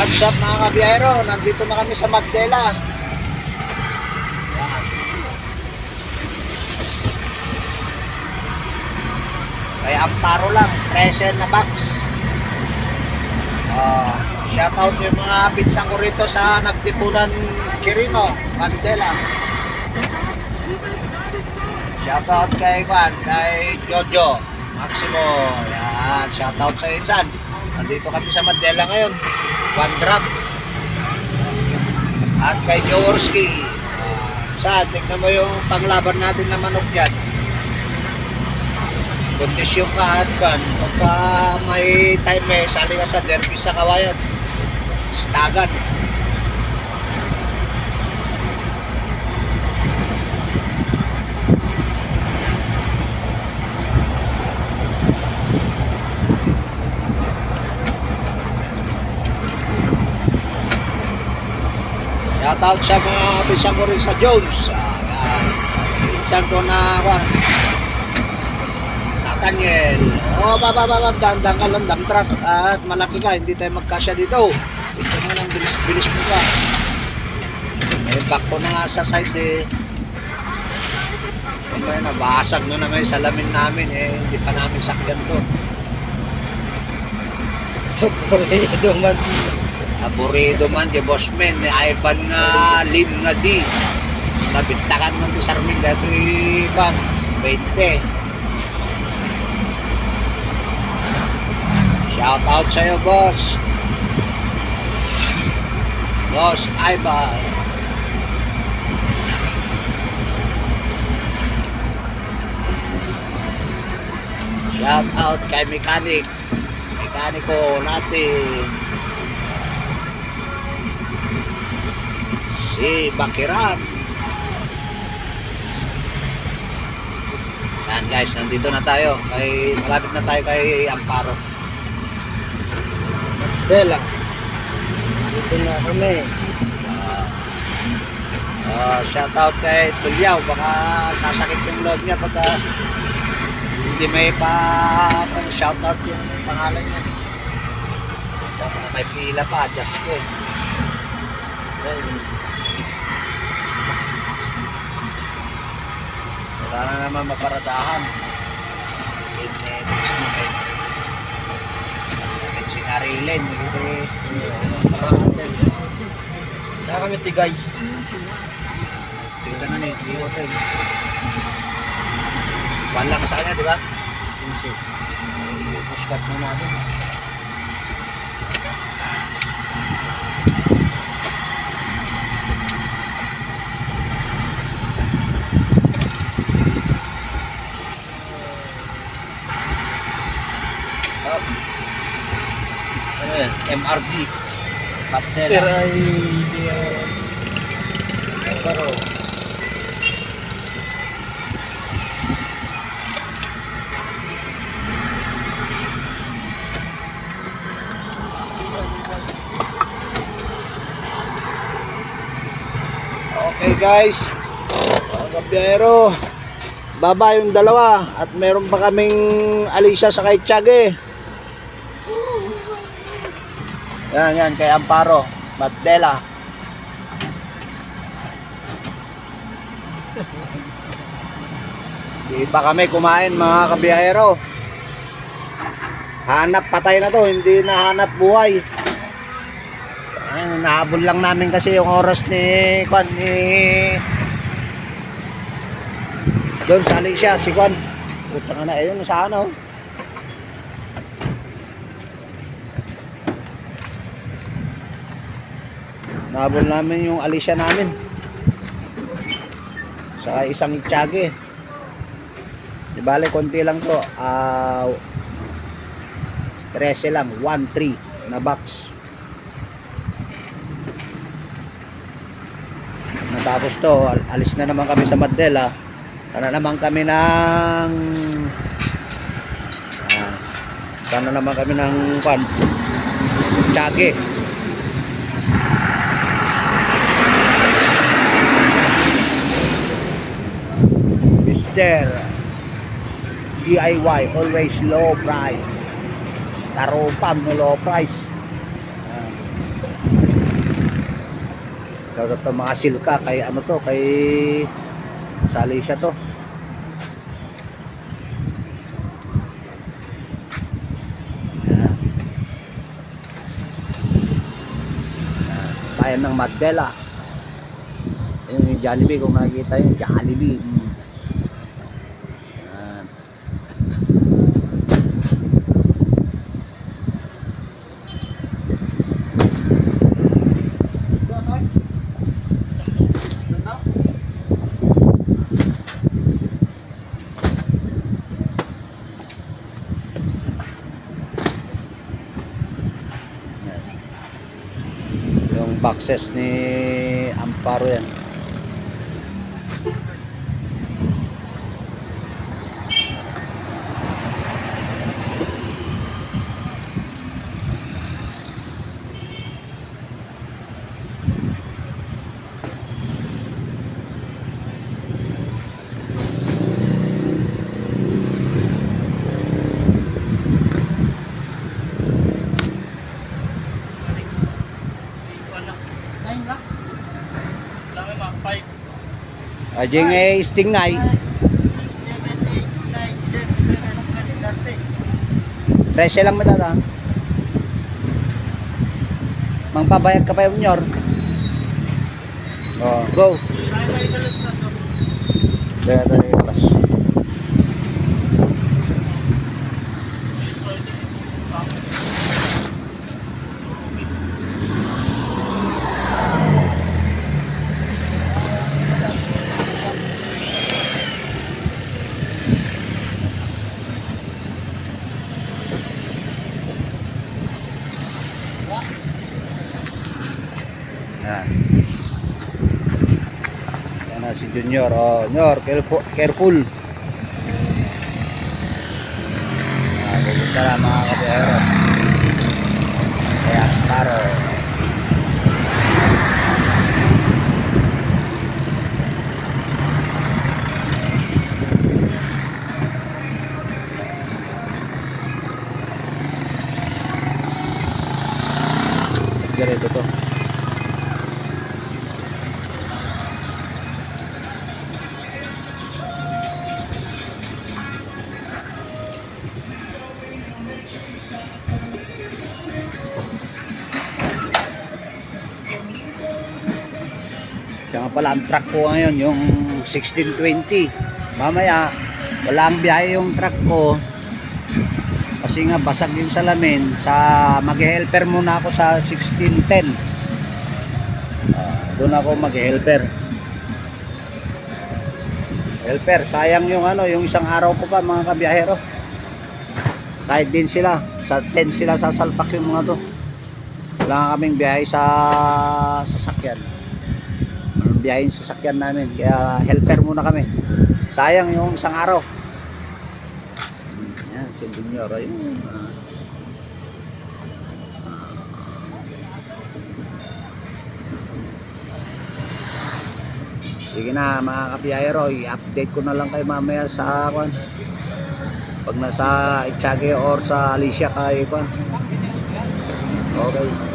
What's up mga kabiyahero? Nandito na kami sa Magdela. Kaya amparo lang, 13 na box. Shoutout yung mga pinsang ko rito sa Nagtipunan Quirino, Magdela. Shoutout kay Jojo Maximo. Yan, shoutout sa Insan. Nandito kami sa Magdela ngayon. One drop. At kay Jaworski. Saan? Tignan mo yung panglaban natin na manok yan. Kondisyon ka at kan. Pagka may time sali ka sa derby sa Kawayan. Stagan. Shoutout sa mga pisang ko rin sa Jones. Insan ko na Nathaniel. Dandang ka lang, dump truck. At malaki ka, hindi tayo magkasya dito. Ito mo lang, bilis mo ka. May back ko na nga sa side nabasag na naman yung salamin namin hindi pa namin sakyan to. Aburido man di bossman ni Ivan nga lim nga di nabintakan man di Sarming dito Ivan 20. Shout out sa'yo boss Ivan. Shout out kay mekaniko natin si Bakiran. Yan guys, nandito na tayo malapit na tayo kay Amparo Magdela. Dito na kami. Shout out kay Tulyaw, baka sasakit yung loob niya pagka hindi may shout out yung pangalan niya. May pila pa, adjust ko wala na naman maparadahan. Sinarilin Dito kami guys. tignan na yung hotel. One lang sa kanya, di ba? 15. Puskat na natin. Ano yan? MRB. Patsela. Pero okay guys, mga kabiyahero, baba yung dalawa at meron pa kaming Alicia sa kay Tiage. Yan kay Amparo Magdela. Di pa kami kumain mga kabiyahero. Hanap patay na to, hindi na hanap buhay. Nahabol lang namin kasi yung oras ni doon sa Alicia, si Kwan. Puta nga na, ayun sa ano. Nahabol namin yung Alicia namin. Sa isang Tiage. Di bale, konti lang to. 13 lang, 1-3 na box. Natapos to, alis na naman kami sa Magdela. Sana naman kami ng Tiage. Mr. DIY, always low price. Taropam no low price. Shoutout to mga silka kay ano to, kay Salisha to. Ayan. Bayan ng Magdala. Ayun yung Jollibee, kung nakikita yung Jollibee. Ayan. Yung boxes ni Amparo yan. Ajeng sting ngay. 13 lang madala. Mangpabayag ka pa yung nyor. Oh, go. Kaya tayo kelas. Yan. Yan na si Junior. Oh, Junior, careful. Pupunta na mga kabiyero. Kaya, paro. Ganito to. Kaya pala ang truck ko ngayon yung 1620. Mamaya wala ang biyahe yung truck ko kasi nga basag yung salamin. Mag-helper muna ako sa 1610. Doon ako mag-helper. Sayang yung yung isang araw ko pa mga kabiyahero. Kahit din sila sa 10 sila sasalpak yung mga to. Wala kaming biyahe sa sasakyan. Biyahin sa sasakyan namin, kaya helper muna kami. Sayang yung isang araw. Yan, si Junior ayun. Sige na mga kabiyahero, i-update ko na lang kayo mamaya sa pag nasa Itiague or sa Alicia kayo. Okay.